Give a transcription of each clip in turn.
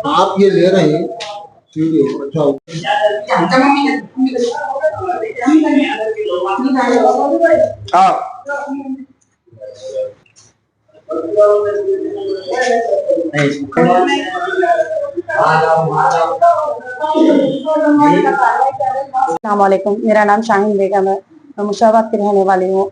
आप ये ले रहे हैं वीडियो, अच्छा हाँ अस्सलामुअलैकुम, मेरा नाम शाहीन बेगम है। मैं मुशाबाद की रहने वाली हूँ।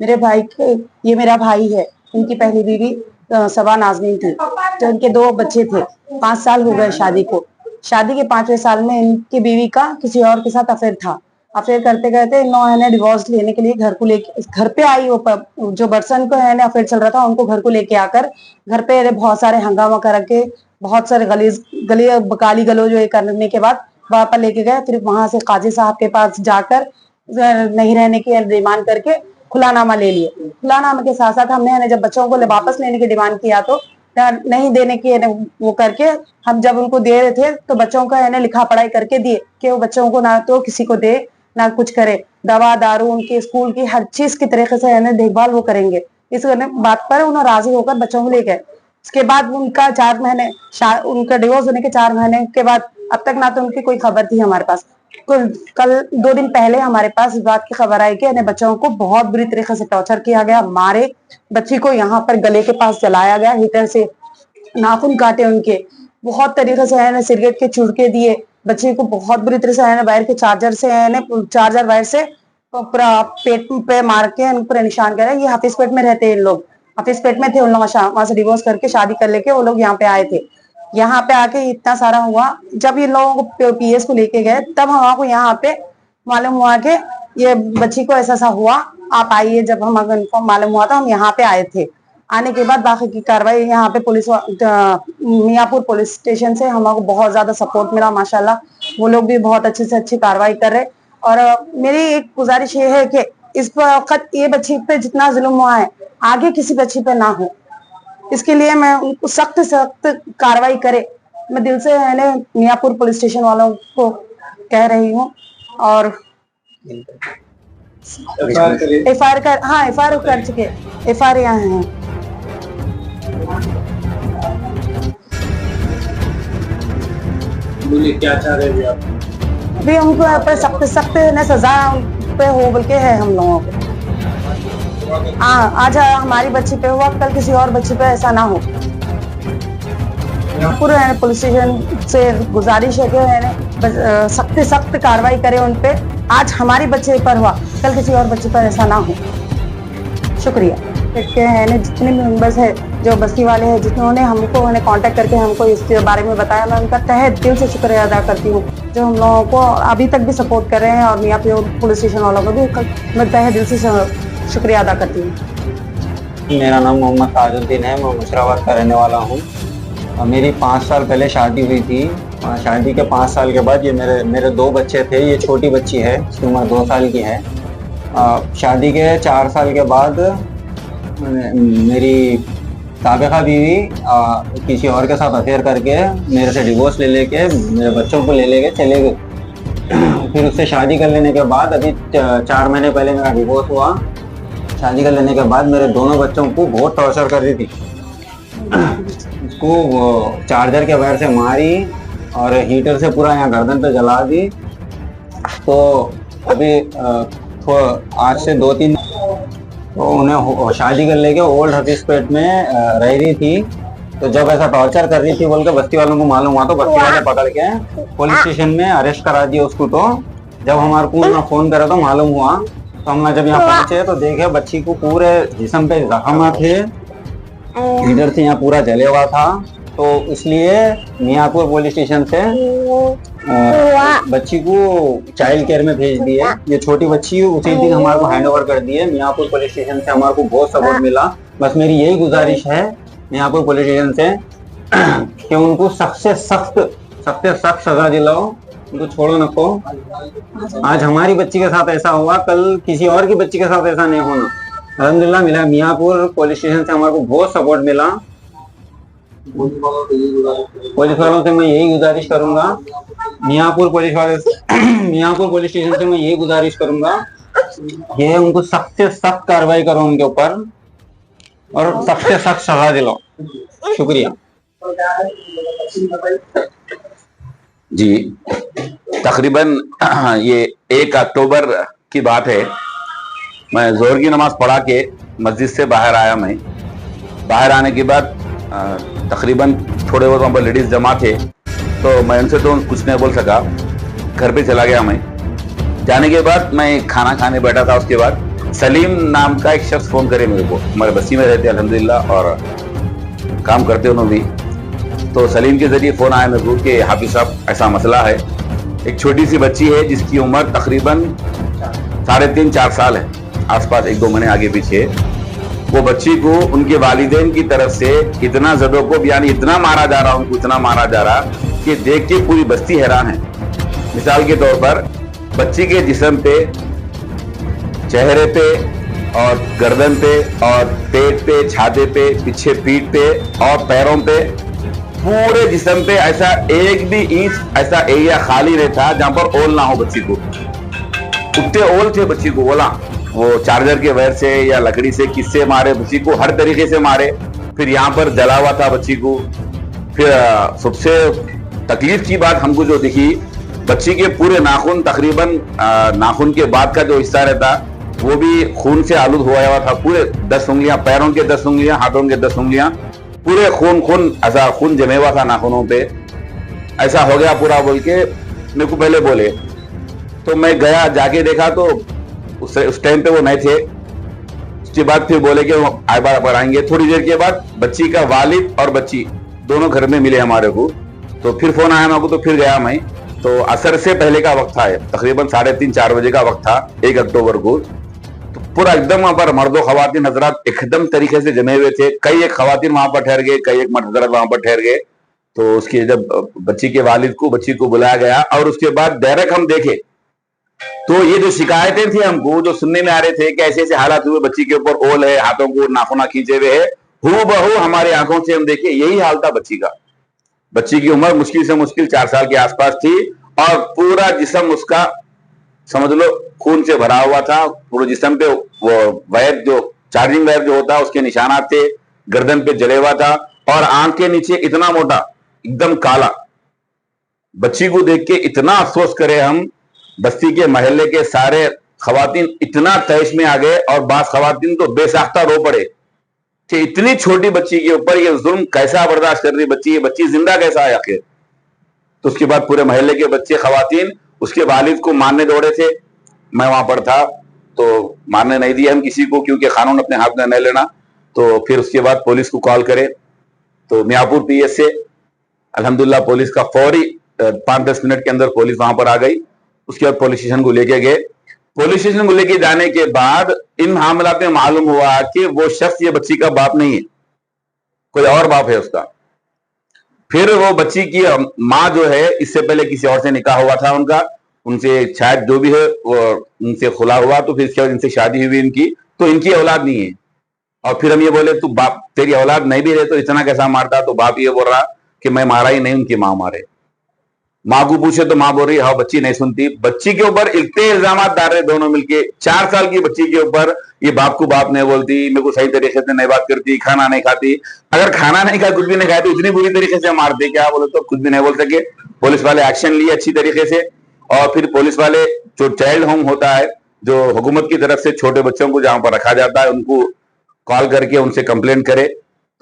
ये मेरा भाई है। इनकी पहली बीवी सबा नाज़नीन थी। तो इनके 2 बच्चे थे। 5 साल हो गए शादी को। शादी के 5वें साल में इनकी बीवी का किसी और के साथ अफेयर था। अफेयर करते करते इन लोगों ने डिवोर्स लेने के लिए घर पे आई। वो जो पर्सन को है अफेयर चल रहा था, उनको घर को लेके आकर घर पे बहुत सारे हंगामा करके, बहुत सारे गाली गलौज करने के बाद वहां पर लेके गए। फिर वहां से काजी साहब के पास जाकर नहीं रहने की डिमांड करके खुलानामा ले लिए। खुलानामा के साथ साथ हमने जब बच्चों को वापस लेने की डिमांड किया तो नहीं देने की वो करके, हम जब उनको दे रहे थे तो बच्चों का लिखा पढ़ाई करके दिए कि वो बच्चों को ना तो किसी को दे ना कुछ करे। दवा दारू उनके स्कूल की हर चीज की तरीके से देखभाल वो करेंगे। इस बात पर उन्हें राजी होकर बच्चों को ले गए। उसके बाद उनका 4 महीने उनका डिवोर्स होने के 4 महीने के बाद अब तक ना तो उनकी कोई खबर थी हमारे पास। कल 2 दिन पहले हमारे पास इस बात की खबर आई कि बच्चों को बहुत बुरी तरीके से टॉर्चर किया गया, मारे। बच्ची को यहाँ पर गले के पास जलाया गया, हीटर से नाखून काटे उनके, बहुत तरीके से सिगरेट के चुड़के दिए। बच्ची को बहुत बुरी तरह से वायर के चार्जर वायर से पूरा पेट पे मार के पूरा निशान करा। ये हाफिज पेट में रहते हैं इन लोग। हाफिज पेट में थे उन लोग, वहां से डिवोर्स करके शादी कर लेके वो लोग यहाँ पे आए थे। यहाँ पे आके इतना सारा हुआ। जब इन लोगों को पीएस को लेके गए तब हमको यहाँ पे मालूम हुआ कि ये बच्ची को ऐसा हुआ, आप आइए। जब हम मालूम हुआ था हम यहाँ पे आए थे। आने के बाद बाकी की कार्रवाई यहाँ पे मियाँपुर पुलिस स्टेशन से हमको बहुत ज्यादा सपोर्ट मिला माशाल्लाह। वो लोग भी बहुत अच्छे से अच्छी कार्रवाई कर रहे। और मेरी एक गुजारिश ये है कि इस वक्त ये बच्ची पे जितना जुल्म हुआ है आगे किसी बच्ची पे ना हो, इसके लिए मैं उनको सख्त कार्रवाई करे। मैं दिल से मियाँपुर पुलिस स्टेशन वालों को कह रही हूँ। और एफआईआर कर चुके, एफआईआर यहाँ है। क्या चाह रहे हैं आप? अभी हमको सख्त सजा पे हो बोल के है हम लोगों को। आज हमारी बच्ची पे हुआ, कल किसी और बच्ची पे ऐसा ना हो। पूरे पुलिस स्टेशन से गुजारिश है कि सख्त कार्रवाई करें उन पे। आज हमारी बच्चे पर हुआ, कल किसी और बच्चे पर ऐसा ना हो। शुक्रिया। जितने भी मेंबर्स है, जो बस्ती वाले हैं, जिन्होंने हमको कांटेक्ट करके हमको इसके बारे में बताया, मैं उनका तहे दिल से शुक्रिया अदा करती हूँ, जो हम लोगों को अभी तक भी सपोर्ट कर रहे हैं। और मियाँपुर पुलिस स्टेशन वालों को भी मैं तहे दिल से शुक्रिया अदा करती हूँ। मेरा नाम मोहम्मद ताजुद्दीन है। मैं मुशराबाद का रहने वाला हूँ। मेरी 5 साल पहले शादी हुई थी। शादी के 5 साल के बाद ये मेरे 2 बच्चे थे। ये छोटी बच्ची है, इसकी उम्र 2 साल की है। शादी के 4 साल के बाद मेरी साबिका बीवी किसी और के साथ अफेयर करके मेरे से डिवोर्स ले लेके मेरे बच्चों को ले लेके चले गए। फिर उससे शादी कर लेने के बाद अभी 4 महीने पहले मेरा डिवोर्स हुआ। शादी कर लेने के बाद मेरे दोनों बच्चों को बहुत टॉर्चर कर रही थी। उसको वो चार्जर के वायर से मारी और हीटर से पूरा यहाँ गर्दन पे जला दी। तो अभी आज से 2-3 तो उन्हें शादी कर लेके ओल्ड हफीजपेट में रह रही थी। तो जब ऐसा टॉर्चर कर रही थी बोल के बस्ती वालों को मालूम हुआ तो बस्ती वाले पकड़ के पुलिस स्टेशन में अरेस्ट करा दिया उसको। तो जब हमारे को फोन करा तो मालूम हुआ, तो हम जब यहाँ पहुंचे तो देखे बच्ची को पूरे जिस्म पे जख्म थे, इधर से यहाँ पूरा जले हुआ था। तो इसलिए मियाँपुर पुलिस स्टेशन से बच्ची को चाइल्ड केयर में भेज दिए। ये छोटी बच्ची उसी दिन हमारे को हैंड ओवर कर दिए। मियाँपुर पुलिस स्टेशन से हमारे को बहुत सपोर्ट मिला। बस मेरी यही गुजारिश है मियाँपुर पुलिस स्टेशन से कि उनको सख्त से सख्त सजा दिलाओ, उनको छोड़ो नको। आज हमारी बच्ची के साथ ऐसा हुआ, कल किसी और की बच्ची के साथ ऐसा नहीं होना। अल्हम्दुलिल्लाह मिला। मियाँपुर पुलिस स्टेशन से हमारे को बहुत सपोर्ट मिला। पुलिस वालों से मैं यही गुजारिश करूंगा, मियाँपुर पुलिस स्टेशन से मैं यही गुजारिश करूंगा कि उनको सख्त से सख्त कार्रवाई करो उनके ऊपर और सख्त से सख्त सजा दिलाओ। शुक्रिया। जी, तकरीबन ये 1 अक्टूबर की बात है। मैं जोहर की नमाज पढ़ा के मस्जिद से बाहर आया। मैं बाहर आने के बाद तकरीबन थोड़े बहुत वहाँ पर लेडीज जमा थे, तो मैं उनसे तो कुछ नहीं बोल सका, घर पे चला गया। मैं जाने के बाद मैं खाना खाने बैठा था। उसके बाद सलीम नाम का एक शख्स फोन करे मेरे को। हमारे बस्ती में रहते अल्हम्दुलिल्लाह और काम करते उन्होंने भी। तो सलीम के जरिए फोन आया मेरे को कि हाफिज साहब ऐसा मसला है, एक छोटी सी बच्ची है जिसकी उम्र तकरीबन 3.5-4 साल है, आसपास 1-2 महीने आगे पीछे। वो बच्ची को उनके वालिदैन की तरफ से इतना ज़दोकोब यानी इतना मारा जा रहा, उनको इतना मारा जा रहा कि देख के पूरी बस्ती हैरान है। मिसाल के तौर पर बच्ची के जिस्म पे, चेहरे पे और गर्दन पे और पेट पे, छाते पे, पीछे पीठ पे और पैरों पे, पूरे जिस्म पे ऐसा एक भी इंच ऐसा एरिया खाली नहीं था जहां पर ओल ना हो बच्ची को। उतने ओल थे बच्ची को, ओला वो चार्जर के वायर से या लकड़ी से किससे मारे बच्ची को, हर तरीके से मारे। फिर यहाँ पर जला हुआ था बच्ची को। फिर सबसे तकलीफ की बात हमको जो दिखी, बच्ची के पूरे नाखून, तकरीबन नाखून के बाद का जो हिस्सा रहता वो भी खून से आलूद हुआ था। पूरे 10 उंगलियां, पैरों के 10 उंगलियां, हाथों के 10 उंगलियां, पूरे खून ऐसा खून जमे हुआ था नाखूनों पे। ऐसा हो गया पूरा बोल के मेरे को पहले बोले। तो मैं गया, जाके देखा तो उस टाइम पे वो नहीं थे। उसके बाद फिर बोले कि वो बार आएंगे। थोड़ी देर के बाद बच्ची का वालिद और बच्ची दोनों घर में मिले हमारे को। तो फिर फोन आया मेरे को, तो फिर गया मैं। तो असर से पहले का वक्त था, तकरीबन 3:30-4 बजे का वक्त था 1 अक्टूबर को। तो पूरा एकदम वहां पर मर्दो खवातीन हजरात एकदम तरीके से जमे हुए थे। कई एक खवातीन वहां पर ठहर गए, कई एक मर्द हजरात वहां पर ठहर गए। तो उसकी जब बच्ची के वालिद को, बच्ची को बुलाया गया और उसके बाद डायरेक्ट हम देखे तो ये जो शिकायतें थी हमको, जो सुनने में आ रहे थे कि ऐसे ऐसे हालात हुए, बच्ची के ऊपर ओल है, हाथों को नाखूना खींचे हुए है, हूबहू हमारे आंखों से हम देखे यही हाल था बच्ची का। बच्ची की उम्र मुश्किल से मुश्किल 4 साल के आसपास थी और पूरा जिस्म उसका समझ लो खून से भरा हुआ था। पूरे जिस्म पे वो वायर, जो चार्जिंग वायर जो होता है उसके निशानात थे, गर्दन पे जले हुआ था और आंख के नीचे इतना मोटा, एकदम काला। बच्ची को देख के इतना अफसोस करे हम, बस्ती के मोहल्ले के सारे खवातीन इतना तैश में आ गए और बास खवातीन तो बेसाख्ता रो पड़े कि इतनी छोटी बच्ची के ऊपर ये जुल्म कैसा बर्दाश्त कर रही बच्ची, ये बच्ची जिंदा कैसा है आखिर। तो उसके बाद पूरे मोहल्ले के बच्चे, खवातीन उसके वालिद को मारने दौड़े थे। मैं वहां पर था तो मारने नहीं दिया हम किसी को, क्योंकि कानून अपने हाथ में नहीं लेना। तो फिर उसके बाद पुलिस को कॉल करे तो मियाँपुर पीएस से अल्हम्दुलिल्लाह पुलिस का फौरी 5-10 मिनट के अंदर पुलिस वहां पर आ गई। उसके बाद पुलिस स्टेशन को लेके गए। पुलिस स्टेशन को लेके जाने के बाद इन मामलात में मालूम हुआ कि वो शख्स ये बच्ची का बाप नहीं है, कोई और बाप है उसका। फिर वो बच्ची की माँ जो है, इससे पहले किसी और से निकाह हुआ था उनका, उनसे शायद जो भी है वो उनसे खुला हुआ, तो फिर इसके बाद इनसे शादी हुई इनकी, तो इनकी औलाद नहीं है। और फिर हम ये बोले तू बाप, तेरी औलाद नहीं भी रहे तो इतना कैसा मारता। तो बाप ये बोल रहा कि मैं मारा ही नहीं, उनकी माँ मारे। माँ को पूछे तो माँ बोल रही हाँ, बच्ची नहीं सुनती। बच्ची के ऊपर इतने इल्जाम डाल रहे दोनों मिलके। 4 साल की बच्ची के ऊपर ये बाप को बाप नहीं बोलती, मेरे को सही तरीके से नहीं बात करती, खाना नहीं खाती। अगर खाना नहीं खाए, कुछ भी नहीं खाए तो इतनी बुरी तरीके से मारते क्या, बोले तो कुछ भी नहीं बोल सके। पुलिस वाले एक्शन लिए अच्छी तरीके से। और फिर पुलिस वाले, जो चाइल्ड होम होता है, जो हुकूमत की तरफ से छोटे बच्चों को जहां पर रखा जाता है, उनको कॉल करके उनसे कंप्लेंट करे,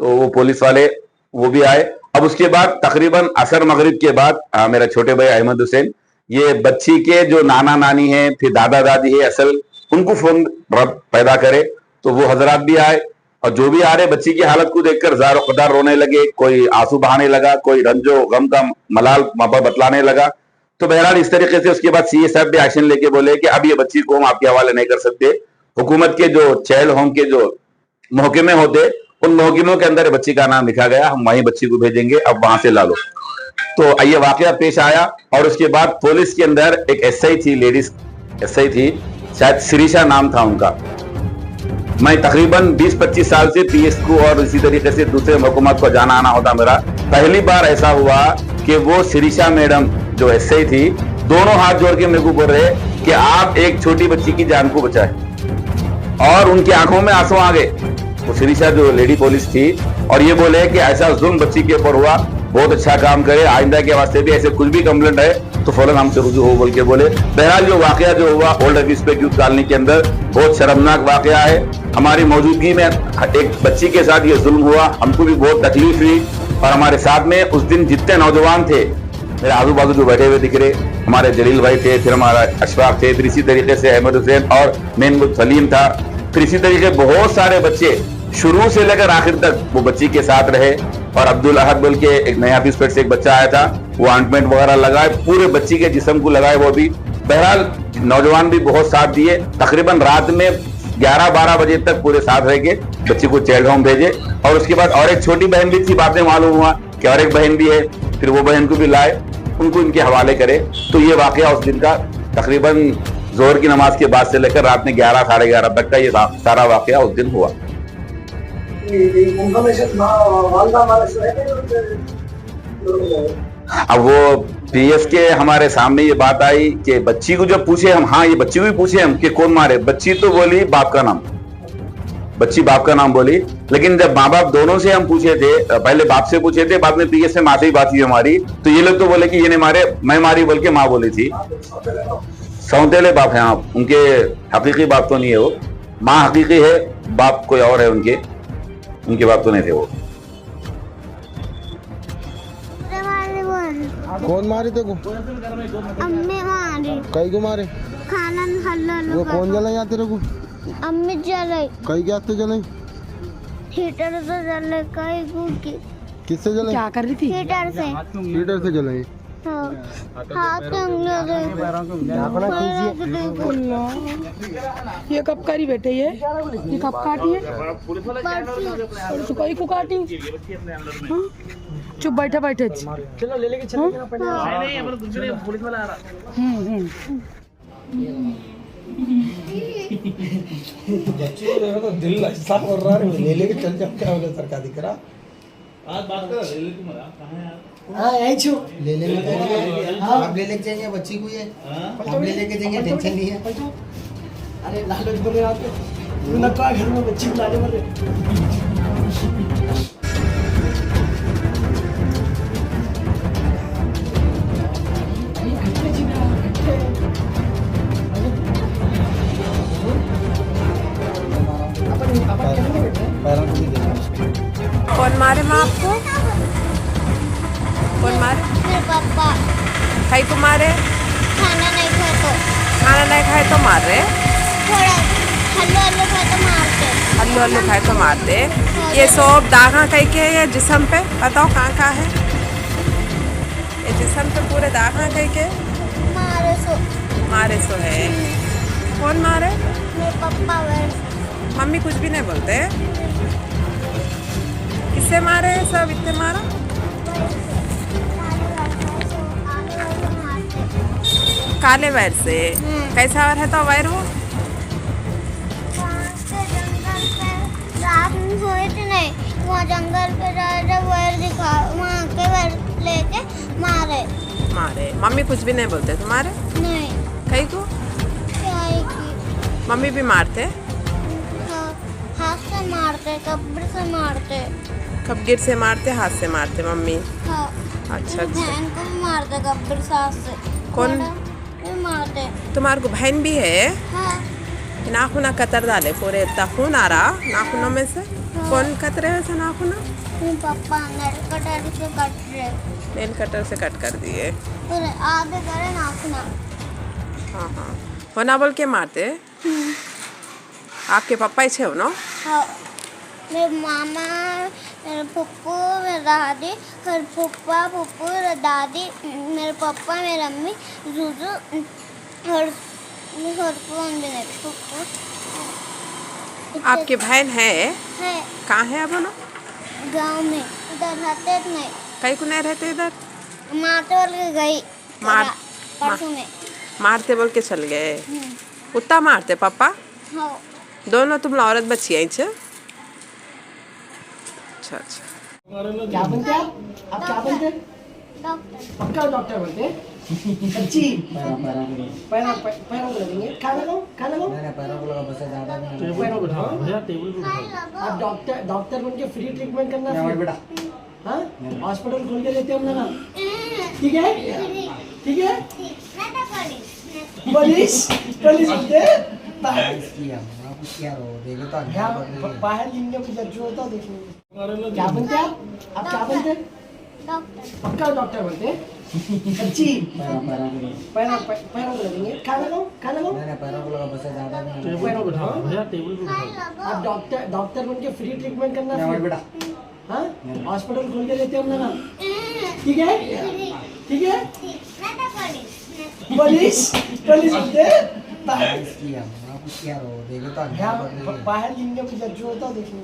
तो वो पुलिस वाले वो भी आए। अब उसके बाद तकरीबन असर मगरिब के बाद मेरा छोटे भाई अहमद हुसैन, ये बच्ची के जो नाना नानी है, फिर दादा दादी है असल, उनको फोन पैदा करे तो वो हजरात भी आए। और जो भी आ रहे बच्ची की हालत को देखकर ज़ारो क़दार रोने लगे, कोई आंसू बहाने लगा, कोई रंजो गम का मलाल बतलाने लगा। तो बहरहाल इस तरीके से उसके बाद सीए साहब भी एक्शन लेके बोले कि अब ये बच्ची को हम आपके हवाले नहीं कर सकते। हुकूमत के जो चाइल्ड होम के जो महकमे होते, उन महकमों के अंदर बच्ची का नाम लिखा गया, हम वहीं बच्ची को भेजेंगे, अब वहां से ला लो। तो ये वाकया पेश आया। और उसके बाद पुलिस के अंदर एक एसआई थी, लेडीज एसआई थी, शायद शिरीषा नाम था उनका। मैं तकरीबन 20-25 साल से पीएस को और इसी तरीके से दूसरे महकमात को जाना आना होता मेरा। पहली बार ऐसा हुआ कि वो शिरीषा मैडम जो एसआई थी, दोनों हाथ जोड़ के मेरे को बोल रहे कि आप एक छोटी बच्ची की जान को बचाए, और उनकी आंखों में आंसू आ गए। वो शिरीषा जो लेडी पुलिस थी, और ये बोले कि ऐसा जुल्म बच्ची के ऊपर हुआ, बहुत अच्छा काम करे, आइंदा के वास्ते भी ऐसे कुछ भी कंप्लेंट है तो फौरन हमसे रुजू हो बोल के बोले। बहरहाल जो वाकया जो हुआ ओल्ड एपिस्पेक यूथ कॉलोनी के अंदर बहुत शर्मनाक वाकया है। हमारी मौजूदगी में एक बच्ची के साथ ये जुल्म हुआ, हमको भी बहुत तकलीफ हुई। और हमारे साथ में उस दिन जितने नौजवान थे मेरे आजू बाजू जो बैठे हुए दिख रहे, हमारे जलील भाई थे, फिर हमारा अशफाक थे, फिर इसी तरीके से अहमद हुसैन और मेन सलीम था, फिर इसी तरीके बहुत सारे बच्चे शुरू से लेकर आखिर तक वो बच्ची के साथ रहे। और अब्दुल अहद बोल के एक नया एपिस्पेक से एक बच्चा आया था, वो ऑइंटमेंट वगैरह लगाए, पूरे बच्ची के जिस्म को लगाए वो भी। बहरहाल नौजवान भी बहुत साथ दिए। तकरीबन रात में 11-12 बजे तक पूरे साथ रह के बच्ची को चाइल्ड होम भेजे। और उसके बाद और एक छोटी बहन भी थी, बाद में मालूम हुआ कि और एक बहन भी है, फिर वो बहन को भी लाए, उनको इनके हवाले करे। तो ये वाकया उस दिन का तकरीबन जोहर की नमाज के बाद से लेकर रात में 11-साढ़े 11 तक का ये सारा वाकया उस दिन हुआ। अब वो पीएस के हमारे सामने ये बात आई कि बच्ची को जब पूछे हम, हाँ ये बच्ची को भी पूछे हम कि कौन मारे, बच्ची तो बोली बाप का नाम, बच्ची बाप का नाम बोली। लेकिन जब माँ बाप दोनों से हम पूछे थे, पहले बाप से पूछे थे, बाद में पीएस से माँ से ही बात हुई हमारी, तो ये लोग तो बोले कि ये ने मारे, मैं मारी बोल के माँ बोली थी। सौतेले बाप हैं आप, उनके हकीकी बाप तो नहीं है वो, माँ हकीकी है, बाप कोई और है उनके बाप तो नहीं थे वो। कौन मारे थे को? अम्मी मारी। कई को मारे? खाना हल्ला वो कौन जलाई आते रहो? अम्मी जलाई। कई क्या से जलाई? हीटर से जले कई की। किससे जलाई? क्या कर रही थी? हीटर से। हीटर से जलाई। हाँ। हाथ में उंगलियों ये कब करी बेटे, ये कब काटी है? परसों कई को काटी? हाँ? चुप बैठे बैठे चलो ले लेके चलो। पुलिस वाला आ रहा। बच्चे को देखो तो दिल ऐसा कर रहा है, ले लेके चल जाओ, क्या बोले सरकार दिख रहा। आज बात कर ले ले तुम कहां है? हां यही छो ले ले आप ले लेके जाएंगे बच्ची को, ये आप ले लेके जाएंगे, टेंशन नहीं है। अरे लालच बोल रहे आप तो ना, का घर में बच्ची को लाने वाले। कौन मारे माँ आपको? कौन मारे? मेरे पापा। कई को मारे? खाना नहीं खाए तो। खाना नहीं खाए तो मार रहे? थोड़ा हल्लो हल्लो खाए तो मारते। हल्लू हल्लू खाए तो मारते। ये सब दागा कहीं के है जिस्म पे, बताओ कहाँ कहाँ है? ये जिस्म पे पूरे दागा कहीं के? मारे सो है। कौन मारे? मेरे पापा। मम्मी कुछ भी नहीं बोलते? किससे मारे सब इतने मारा? काले वैर से। कैसा वैर है तो वैर वो? जंगल पे रात में सोए थे नहीं, वहाँ जंगल पे वैर दिखा, वहाँ के वैर लेके मारे। मम्मी कुछ भी नहीं बोलते तुम्हारे? नहीं। कहीं को? क्या है कि मम्मी भी मारते? हाथ से मारते, कब्र से मारते। कब्र से मारते, हाथ से मारते मम्मी? हाँ। अच्छा। बहन को भी मारते कब्र से, हाथ से। कौन? भी मारते। तुम्हारे को बहन भी है? हाँ। नाखूना कतर डाले, पूरे इतना खून आ रहा नाखूनों में से। कौन कतरे वैसे नाखूना? पापा नेल कटर से कट रहे। नेल कटर से कट कर दिए? पूरे आधे करे नाखूना। हाँ हाँ। होना बोल के मारते? आपके पापा ही छे हो ना? हाँ। मेरे मामा, मेरे पप्पू, मेरे दादी, फिर पप्पा, पप्पू, मेरे दादी, मेरे पापा, मेरी अम्मी, जूजू और कौन भी नहीं, पप्पू। आपकी बहन है? है। कहाँ है अब ना? गांव में। इधर रहते नहीं। कहीं को नहीं रहते इधर? मारते बोल के गई। परसों में। मारते बोल के चल गए? उतना मारते पापा? हाँ। दोनों तुम औरत बच्ची आई छे? अच्छा अच्छा। क्या बनते आप? क्या बनते? डॉक्टर। पक्का डॉक्टर बनते? अच्छी पैरों को लगेंगे, खाना खाओ। पैरों को लगा बस ज्यादा भी पैरों को उठाओ भैया, टेबल पे उठाओ। आप डॉक्टर बन के फ्री ट्रीटमेंट करना नहीं बेटा। हाँ, हॉस्पिटल खोल के देते हम लगा। ठीक है, ठीक है। पुलिस होते क्या रो देखे तो बाहर लिंगे में जज होता देखने। क्या बनते आप? आप क्या बनते? पक्का डॉक्टर बनते? अच्छी पैरों को लगेंगे, खाना खाओ। पैरों को लगा बस ज्यादा भी पैरों को उठाओ भैया, टेबल पे उठाओ। आप डॉक्टर बन के फ्री ट्रीटमेंट करना नहीं बेटा। हाँ, हॉस्पिटल खोल के देते हम लगा। ठीक है, ठीक है। पुलिस होते क्या रो देखे तो बाहर लिंगे में जज होता देखने।